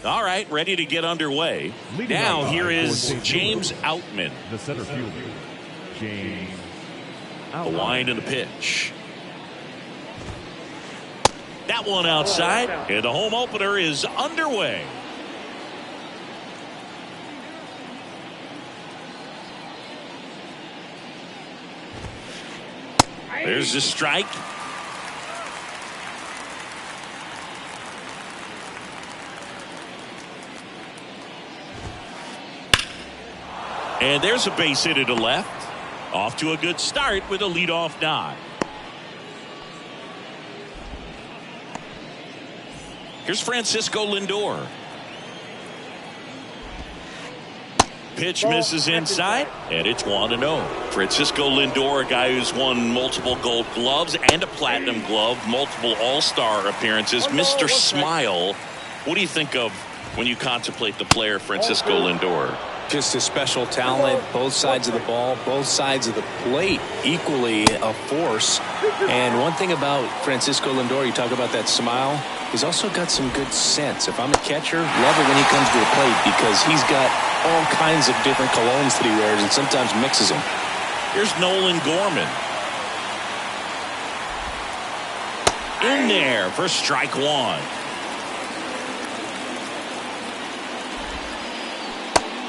All right, ready to get underway. Now here is James Outman. The center fielder, James The wind and the pitch. That one outside, and the home opener is underway. There's the strike. And there's a base hit to left. Off to a good start with a leadoff nod. Here's Francisco Lindor. Pitch misses inside, and it's 1-0. Francisco Lindor, a guy who's won multiple gold gloves and a platinum glove, multiple all-star appearances. Mr. Smile, what do you think of when you contemplate the player Francisco Lindor? Just a special talent, both sides of the ball, both sides of the plate, equally a force. And one thing about Francisco Lindor, you talk about that smile, he's also got some good sense. If I'm a catcher, love it when he comes to the plate because he's got all kinds of different colognes that he wears and sometimes mixes them. Here's Nolan Gorman. In there for strike one.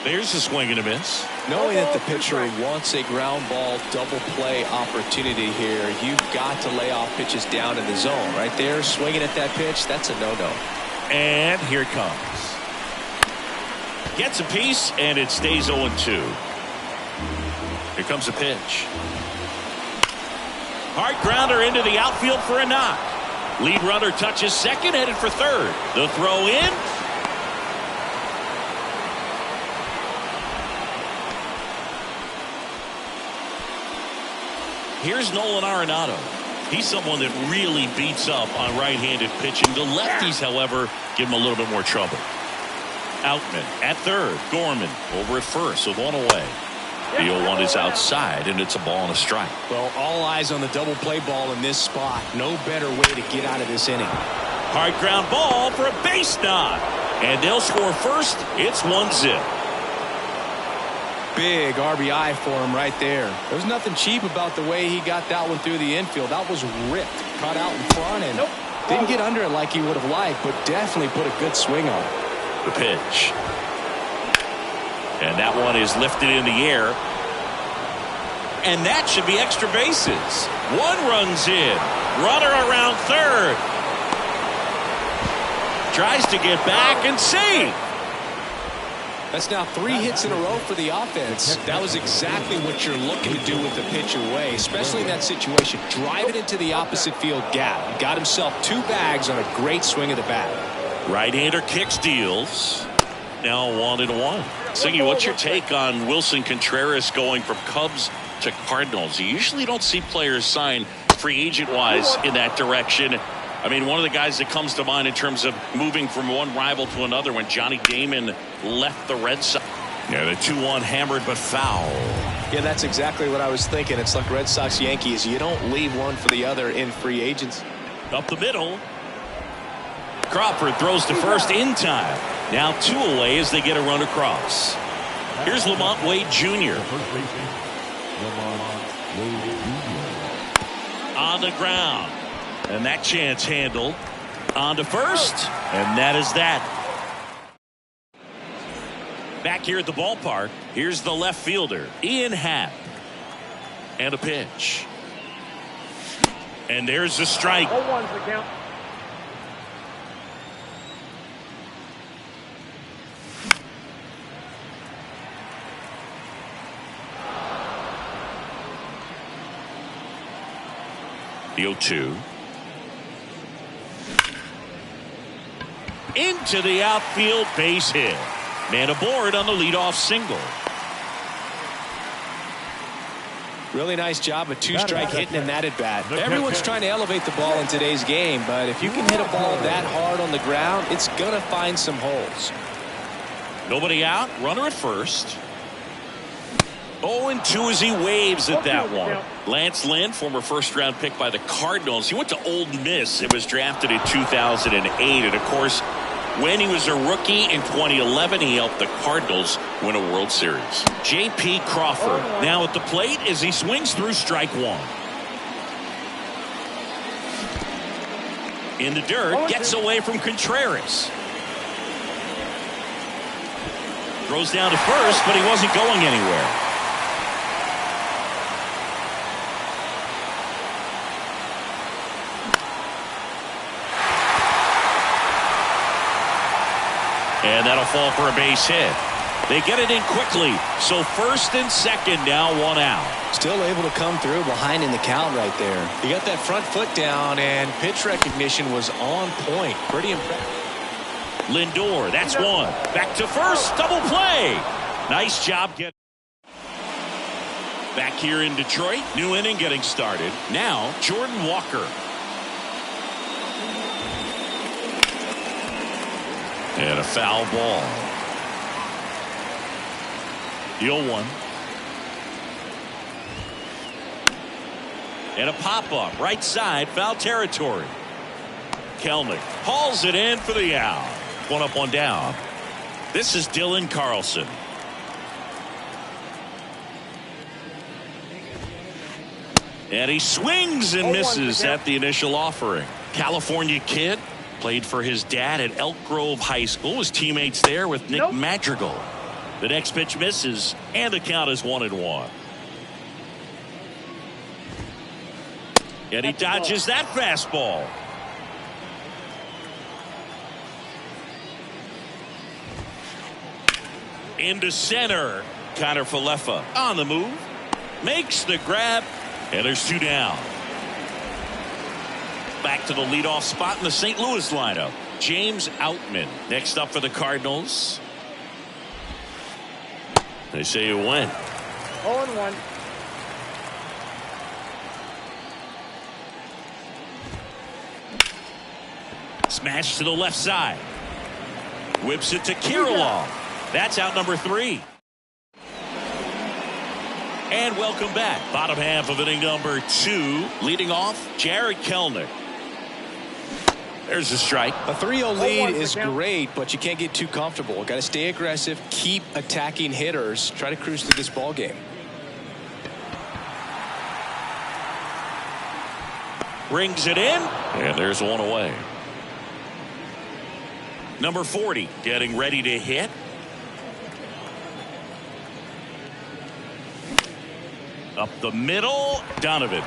There's a swing and a miss. Knowing that the pitcher wants a ground ball double play opportunity here, you've got to lay off pitches down in the zone. Right there, swinging at that pitch, that's a no-no. And here it comes. Gets a piece, and it stays 0-2. Here comes a pitch. Hard grounder into the outfield for a knock. Lead runner touches second, headed for third. The throw in. Here's Nolan Arenado. He's someone that really beats up on right-handed pitching. The lefties, however, give him a little bit more trouble. Outman at third. Gorman over at first with one away. The 0-1 is outside, and it's a ball and a strike. Well, all eyes on the double play ball in this spot. No better way to get out of this inning. Hard ground ball for a base nod. And they'll score first. It's 1-0. Big RBI for him right there. There's nothing cheap about the way he got that one through the infield. That was ripped, caught out in front, and didn't get under it like he would have liked, but definitely put a good swing on it. The pitch. And that one is lifted in the air. And that should be extra bases. One runs in. Runner around third. Tries to get back and save. That's now 3 hits in a row for the offense. That was exactly what you're looking to do with the pitch away, especially in that situation. Drive it into the opposite field gap. He got himself 2 bags on a great swing of the bat. Right-hander kicks, deals. Now 1-1. Siggy, what's your take on Wilson Contreras going from Cubs to Cardinals? You usually don't see players sign free agent-wise in that direction. I mean, one of the guys that comes to mind in terms of moving from one rival to another when Johnny Damon left the Red Sox. Yeah, the 2-1 hammered but foul. Yeah, that's exactly what I was thinking. It's like Red Sox Yankees. You don't leave one for the other in free agents. Up the middle. Crawford throws to first in time. Now 2 away as they get a run across. Here's Lamont Wade Jr. On the ground. And that chance handled. On to first. And that is that. Back here at the ballpark, here's the left fielder, Ian Happ. And a pitch. And there's the strike. 0-1's the count. The 0-2. Into the outfield, base hit. Man aboard on the leadoff single. Really nice job of two-strike hitting in that at bat. Everyone's trying to elevate the ball in today's game, but if you can hit a ball that hard on the ground, it's going to find some holes. Nobody out, runner at first. 0-2 as he waves at that one. Lance Lynn, former first-round pick by the Cardinals. He went to Ole Miss. It was drafted in 2008. And, of course, when he was a rookie in 2011, he helped the Cardinals win a World Series. J.P. Crawford now at the plate as he swings through strike one. In the dirt, gets away from Contreras. Throws down to first, but he wasn't going anywhere. And that'll fall for a base hit. They get it in quickly. So first and second, now one out. Still able to come through behind in the count right there. He got that front foot down, and pitch recognition was on point. Pretty impressive. Lindor, that's one. Back to first, double play. Nice job getting. Back here in Detroit, new inning getting started. Now, Jordan Walker. And a foul ball. The 0-1. And a pop-up right side, foul territory. Kelnick hauls it in for the out. One up, one down. This is Dylan Carlson. And he swings and misses at the initial offering. California kid. Played for his dad at Elk Grove High School. His teammates there with Nick Madrigal. The next pitch misses, and the count is 1-1. And he dodges that fastball. Into center. Connor Falefa on the move. Makes the grab, and there's two down. Back to the leadoff spot in the St. Louis lineup. James Outman next up for the Cardinals. They say it went. 0-1. Smash to the left side. Whips it to Kirilloff. That's out number 3. And welcome back. Bottom half of inning number 2. Leading off, Jared Kelnick. There's a strike. A 3-0 lead is great, but you can't get too comfortable. Got to stay aggressive, keep attacking hitters, try to cruise through this ball game. Brings it in, and there's one away. Number 40 getting ready to hit. Up the middle, Donovan.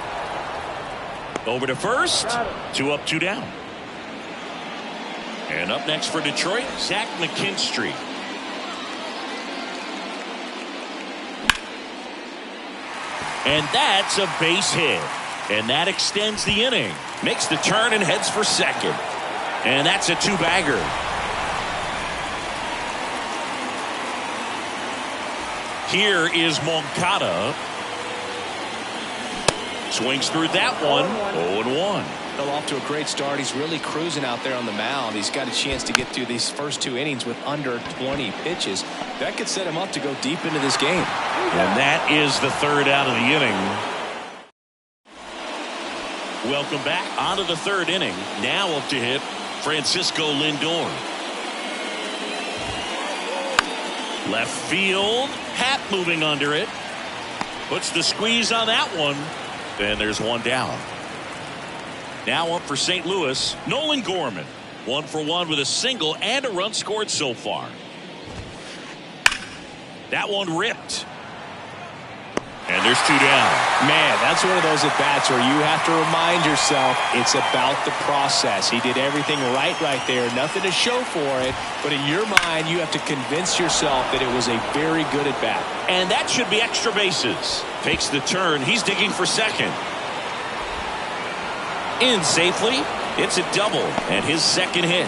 Over to first. 2 up, 2 down. And up next for Detroit, Zach McKinstry. And that's a base hit. And that extends the inning. Makes the turn and heads for second. And that's a 2-bagger. Here is Moncada. Swings through that one. 0-1. Well, off to a great start. He's really cruising out there on the mound. He's got a chance to get through these first 2 innings with under 20 pitches. That could set him up to go deep into this game. And that is the 3rd out of the inning. Welcome back onto the 3rd inning. Now up to hit Francisco Lindor. Left field. Hat moving under it. Puts the squeeze on that one. And there's one down. Now up for St. Louis, Nolan Gorman. 1 for 1 with a single and a run scored so far. That one ripped. And there's 2 down. Man, that's one of those at-bats where you have to remind yourself it's about the process. He did everything right there. Nothing to show for it. But in your mind, you have to convince yourself that it was a very good at-bat. And that should be extra bases. Takes the turn. He's digging for second. In safely. It's a double and his second hit.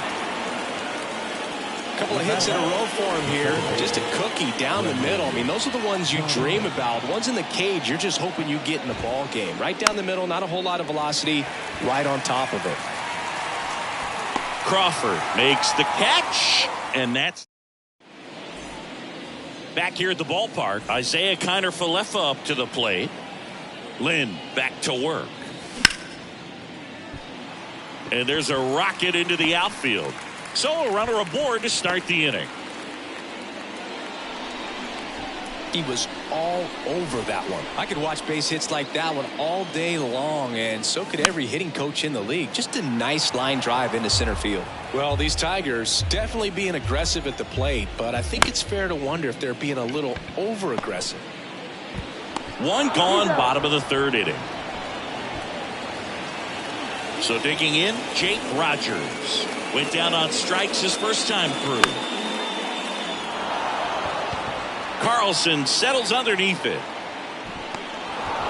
Couple of hits in a row for him here. Just a cookie down the middle. I mean, those are the ones you dream about. Ones in the cage, you're just hoping you get in the ball game. Right down the middle, not a whole lot of velocity, right on top of it. Crawford makes the catch, and that's back here at the ballpark. Isaiah Kiner-Falefa up to the plate. Lynn back to work. And there's a rocket into the outfield. So a runner aboard to start the inning. He was all over that one. I could watch base hits like that one all day long, and so could every hitting coach in the league. Just a nice line drive into center field. Well, these Tigers definitely being aggressive at the plate, but I think it's fair to wonder if they're being a little over aggressive. One gone, bottom of the third inning. So digging in, Jake Rogers. Went down on strikes his first time through. Carlson settles underneath it.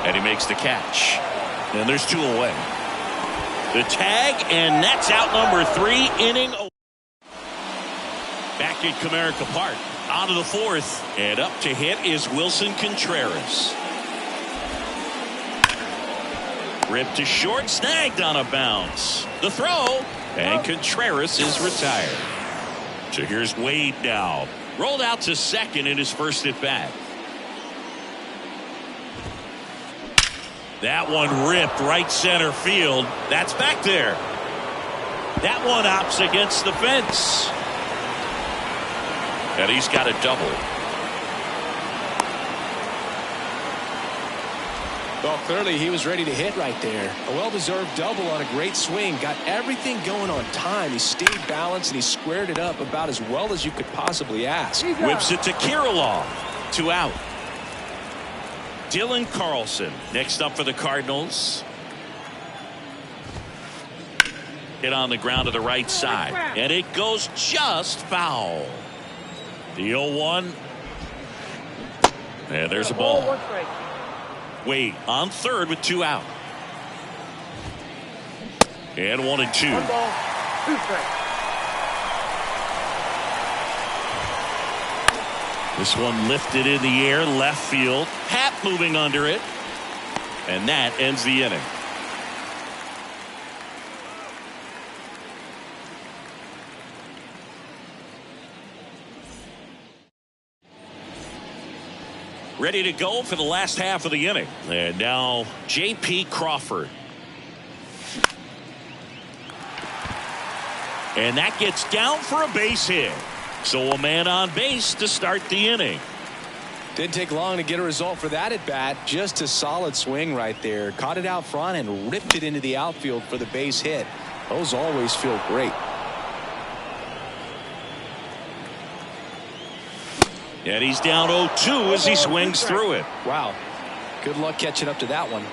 And he makes the catch. And there's two away. The tag, and that's out number 3, inning. Back at Comerica Park. On to the fourth. And up to hit is Wilson Contreras. Ripped to short, snagged on a bounce. The throw, and Contreras is retired. So here's Wade now. Rolled out to second in his first at bat. That one ripped right center field. That's back there. That one opts against the fence. And he's got a double. Well, clearly he was ready to hit right there. A well-deserved double on a great swing. Got everything going on time. He stayed balanced and he squared it up about as well as you could possibly ask. Whips it to Kirilloff. 2 out. Dylan Carlson next up for the Cardinals. Hit on the ground to the right side. And it goes just foul. The 0-1. And there's a ball. Wade on third with 2 out. And 1 and 2. 1 ball, 2 strikes. This one lifted in the air, left field. Happ moving under it. And that ends the inning. Ready to go for the last half of the inning. And now J.P. Crawford. And that gets down for a base hit. So a man on base to start the inning. Didn't take long to get a result for that at bat. Just a solid swing right there. Caught it out front and ripped it into the outfield for the base hit. Those always feel great. And he's down 0-2 as he swings through it. Wow. Good luck catching up to that one.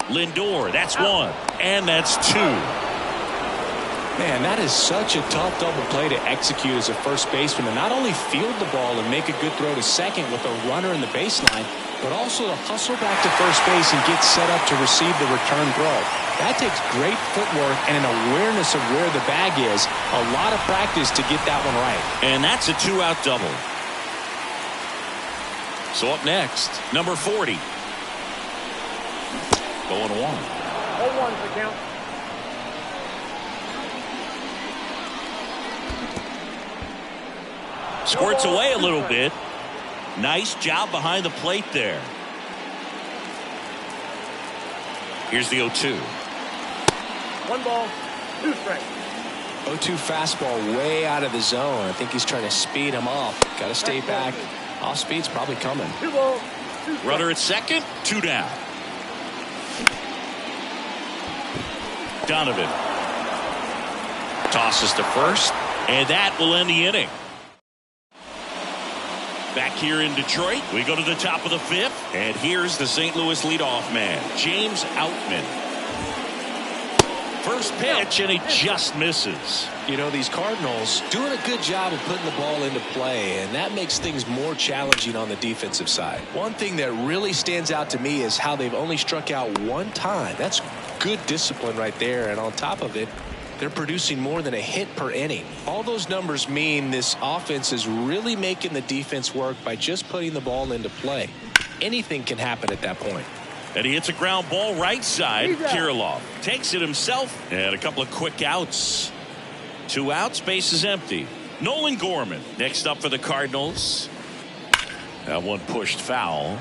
Lindor, that's 1. And that's 2. Man, that is such a tough double play to execute as a first baseman, to not only field the ball and make a good throw to second with a runner in the baseline, but also to hustle back to first base and get set up to receive the return throw. That takes great footwork and an awareness of where the bag is. A lot of practice to get that one right. And that's a 2-out double. So up next, number 40. Going 1. 0-1 for count. Squirts away a little bit. Nice job behind the plate there. Here's the 0-2. 1 ball, 2 strikes. 0-2 fastball way out of the zone. I think he's trying to speed him off. Got to stay back. Off speed's probably coming. 2 balls, 2 strikes. Runner at second, 2 down. Donovan tosses to first, and that will end the inning. Back here in Detroit, we go to the top of the 5th, and here's the St. Louis leadoff man, James Outman. First pitch, and he just misses. You know, these Cardinals doing a good job of putting the ball into play, and that makes things more challenging on the defensive side. One thing that really stands out to me is how they've only struck out 1 time. That's good discipline right there, and on top of it, they're producing more than a hit per inning. All those numbers mean this offense is really making the defense work by just putting the ball into play. Anything can happen at that point. And he hits a ground ball right side. Kirilloff takes it himself. And a couple of quick outs. 2 outs, base is empty. Nolan Gorman next up for the Cardinals. That one pushed foul.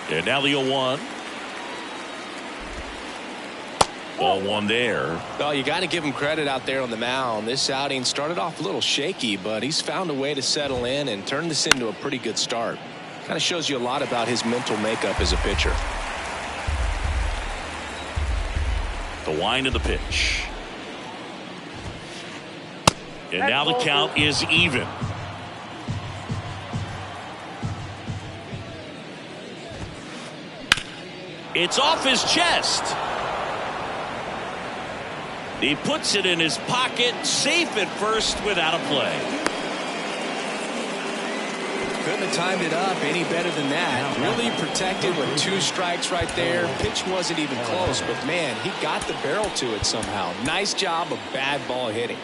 And now the 0-1. Ball one there. Well, you got to give him credit out there on the mound. This outing started off a little shaky, but he's found a way to settle in and turn this into a pretty good start. Kind of shows you a lot about his mental makeup as a pitcher. The wind of the pitch. And now the count is even. It's off his chest. He puts it in his pocket, safe at first without a play. Couldn't have timed it up any better than that. Really protected with 2 strikes right there. Pitch wasn't even close, but man, he got the barrel to it somehow. Nice job of bad ball hitting.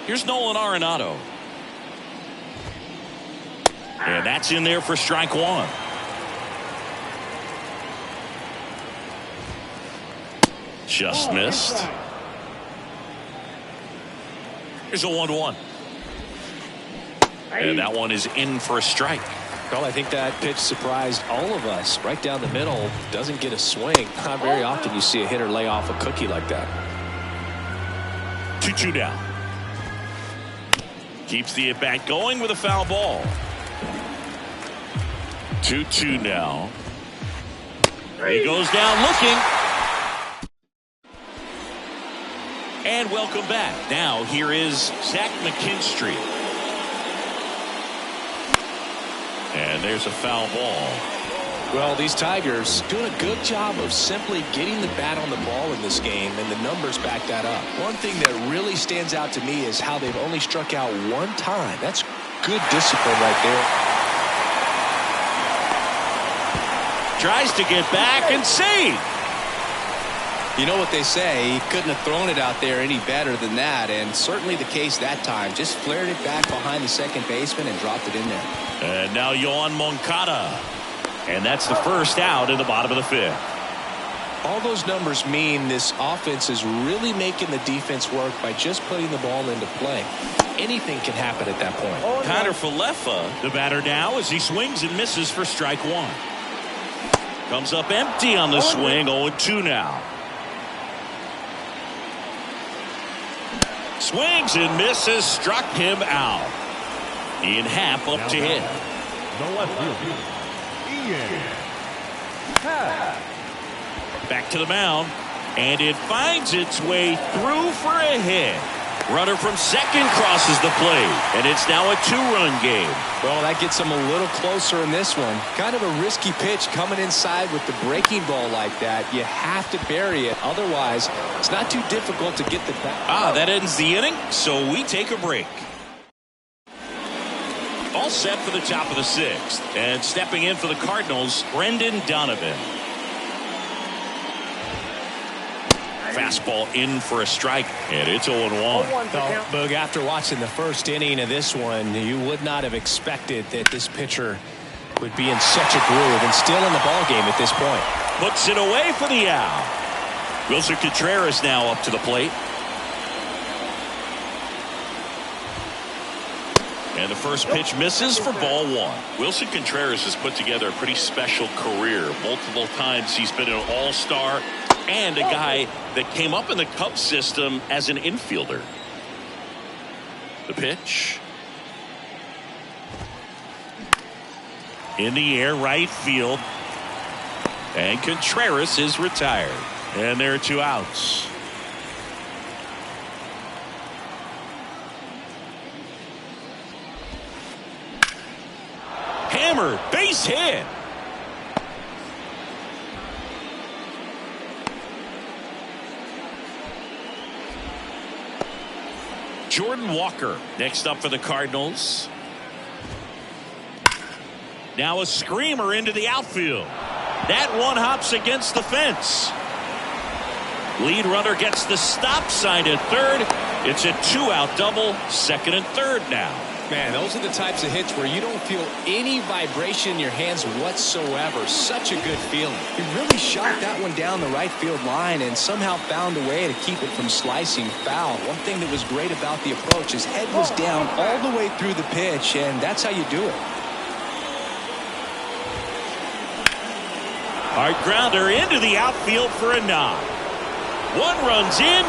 Here's Nolan Arenado. And that's in there for strike 1. Just missed. Here's a 1-1. And that one is in for a strike. Well, I think that pitch surprised all of us. Right down the middle, doesn't get a swing. Not very often you see a hitter lay off a cookie like that. 2-2 down. Keeps the at-bat going with a foul ball. 2-2 now. He goes down looking. And welcome back. Now here is Zach McKinstry. And there's a foul ball. Well, these Tigers doing a good job of simply getting the bat on the ball in this game, and the numbers back that up. One thing that really stands out to me is how they've only struck out 1 time. That's good discipline right there. Tries to get back and save. You know what they say, he couldn't have thrown it out there any better than that, and certainly the case that time. Just flared it back behind the second baseman and dropped it in there. And now Yohan Moncada. And that's the first out in the bottom of the 5th. All those numbers mean this offense is really making the defense work by just putting the ball into play. Anything can happen at that point. Connor Falefa, the batter now, as he swings and misses for strike 1. Comes up empty on the swing. 0-2 now. Swings and misses, struck him out. Ian Happ up to hit. The left fielder, Ian Happ. Back to the mound, and it finds its way through for a hit. Runner from second crosses the plate, and it's now a 2-run game. Well, that gets them a little closer in this one. Kind of a risky pitch coming inside with the breaking ball like that. You have to bury it. Otherwise, it's not too difficult to get the bat. That ends the inning, so we take a break. All set for the top of the 6th. And stepping in for the Cardinals, Brendan Donovan. Fastball in for a strike, and it's 0-1. Well, Boog, after watching the first inning of this one, you would not have expected that this pitcher would be in such a groove and still in the ball game at this point. Puts it away for the out. Wilson Contreras now up to the plate. And the first pitch misses for ball 1. Wilson Contreras has put together a pretty special career. Multiple times he's been an all-star and a guy that came up in the Cubs system as an infielder. The pitch. In the air, right field. And Contreras is retired. And there are 2 outs. Hammer, base hit. Jordan Walker next up for the Cardinals. Now a screamer into the outfield. That one hops against the fence. Lead runner gets the stop sign at third. It's a 2-out double, second and third now. Man, those are the types of hits where you don't feel any vibration in your hands whatsoever. Such a good feeling. He really shot that one down the right field line and somehow found a way to keep it from slicing foul. One thing that was great about the approach, his head was down all the way through the pitch, and that's how you do it. Hard grounder into the outfield for a nod. One run's in.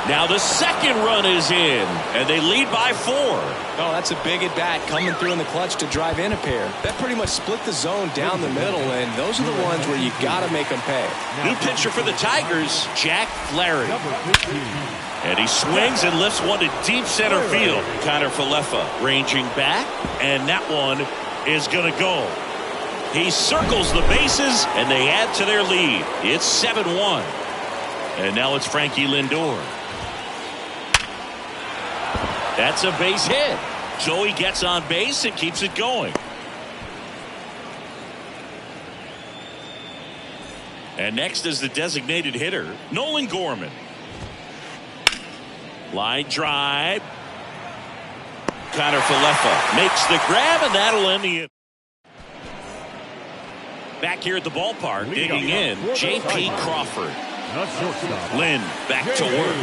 Now the second run is in, and they lead by 4. Oh, that's a big at-bat coming through in the clutch to drive in a pair. That pretty much split the zone down the middle, and those are the ones where you got to make them pay. New pitcher for the Tigers, Jack Flaherty. And he swings and lifts one to deep center field. Connor Falefa ranging back, and that one is going to go. He circles the bases, and they add to their lead. It's 7-1. And now it's Frankie Lindor. That's a base hit. So he gets on base and keeps it going. And next is the designated hitter, Nolan Gorman. Line drive. Connor Falefa makes the grab, and that'll end the inning. Back here at the ballpark, digging in, J.P. Crawford. Lynn back to work.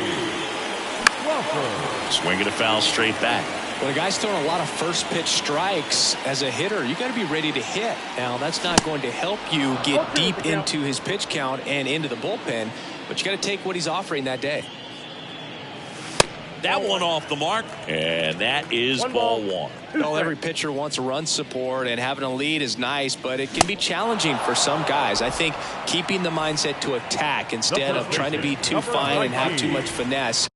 Swinging a foul straight back. When a guy's throwing a lot of first pitch strikes as a hitter, you got to be ready to hit. Now, that's not going to help you get deep into his pitch count and into the bullpen, but you got to take what he's offering that day. That one off the mark, and that is ball 1. Well, every pitcher wants a run support, and having a lead is nice, but it can be challenging for some guys. I think keeping the mindset to attack instead of trying to be too fine and have too much finesse.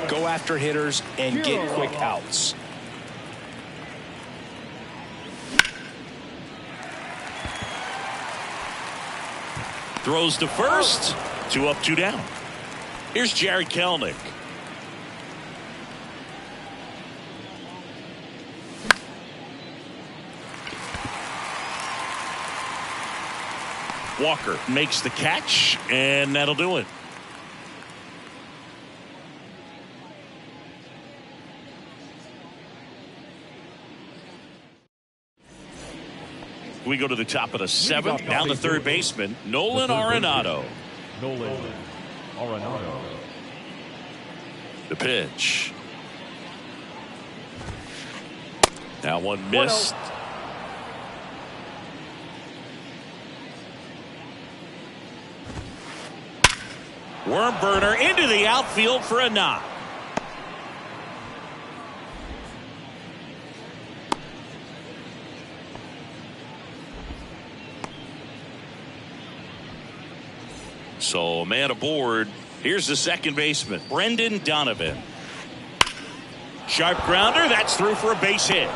Go after hitters and get quick outs. Throws to first. 2 up, 2 down. Here's Jared Kelenic. Walker makes the catch, and that'll do it. We go to the top of the 7th. Down the third baseman, Nolan Arenado. The pitch. That one missed. Worm burner into the outfield for a knock. So man aboard. Here's the second baseman, Brendan Donovan. Sharp grounder. That's through for a base hit.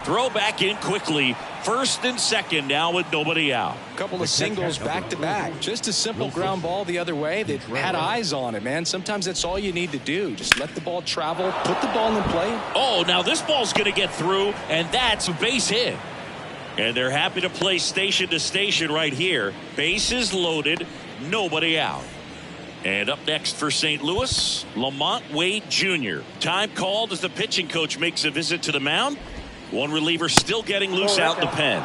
Throw back in quickly. First and second now with nobody out. A couple of singles back to back. Just a simple ground ball the other way that had eyes on it, man. Sometimes that's all you need to do. Just let the ball travel, put the ball in play. Oh, now this ball's going to get through, and that's a base hit. And they're happy to play station to station right here. Bases loaded, nobody out. And up next for St. Louis, Lamont Wade Jr. Time called as the pitching coach makes a visit to the mound. One reliever still getting loose out in the pen.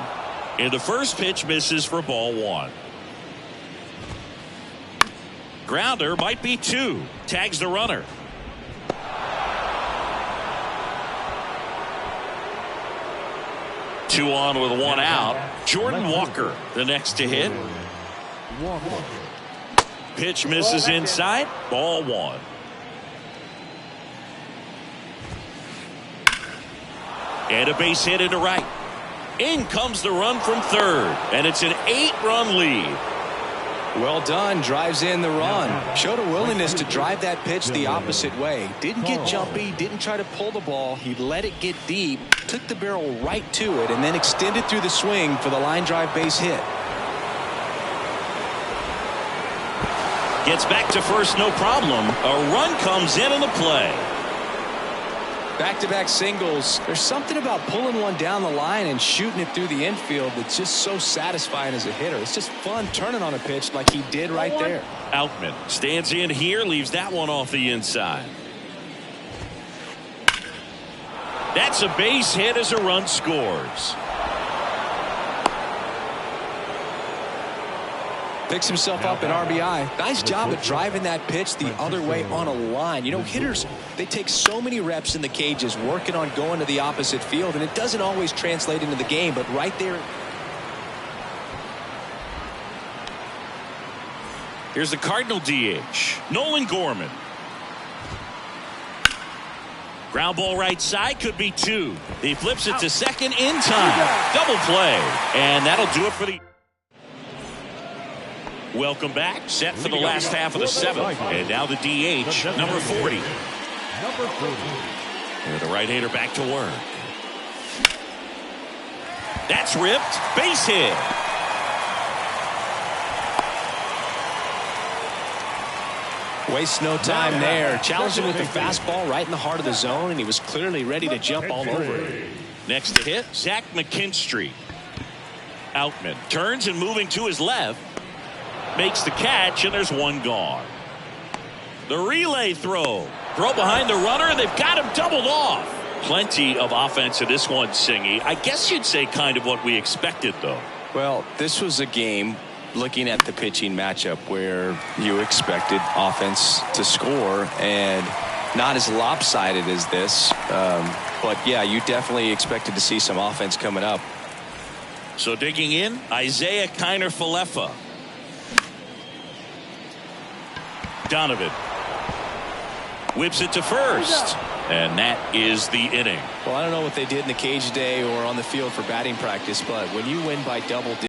And the first pitch misses for ball one. Grounder might be two. Tags the runner. Two on with one out. Jordan Walker the next to hit. Pitch misses inside. Ball one. And a base hit into right. In comes the run from third. And it's an 8-run lead. Well done. Drives in the run. Showed a willingness to drive that pitch the opposite way. Didn't get jumpy. Didn't try to pull the ball. He let it get deep. Took the barrel right to it. And then extended through the swing for the line drive base hit. Gets back to first, no problem. A run comes in the play. Back-to-back singles. There's something about pulling one down the line and shooting it through the infield that's just so satisfying as a hitter. It's just fun turning on a pitch like he did right there. Outman stands in here, leaves that one off the inside. That's a base hit as a run scores. Picks himself up an RBI. Nice job of driving that pitch the other way on a line. You know, hitters, they take so many reps in the cages working on going to the opposite field, and it doesn't always translate into the game, but right there. Here's the Cardinal DH, Nolan Gorman. Ground ball right side, could be two. He flips it to second in time. Double play, and that'll do it for the... Welcome back. Set for the last half of the seventh. And now the DH, number 40. And the right-hander back to work. That's ripped. Base hit. Wastes no time there. Challenged him with the fastball right in the heart of the zone, and he was clearly ready to jump all over it. Next to hit, Zach McKinstry. Outman turns and moving to his left. Makes the catch, and there's one gone. The relay throw. Throw behind the runner, and they've got him doubled off. Plenty of offense in this one, Singy. I guess you'd say kind of what we expected, though. Well, this was a game, looking at the pitching matchup, where you expected offense to score, and not as lopsided as this. But, yeah, you definitely expected to see some offense coming up. So digging in, Isaiah Kiner-Falefa. Donovan whips it to first, and that is the inning. Well, I don't know what they did in the cage today or on the field for batting practice, but when you win by double digits,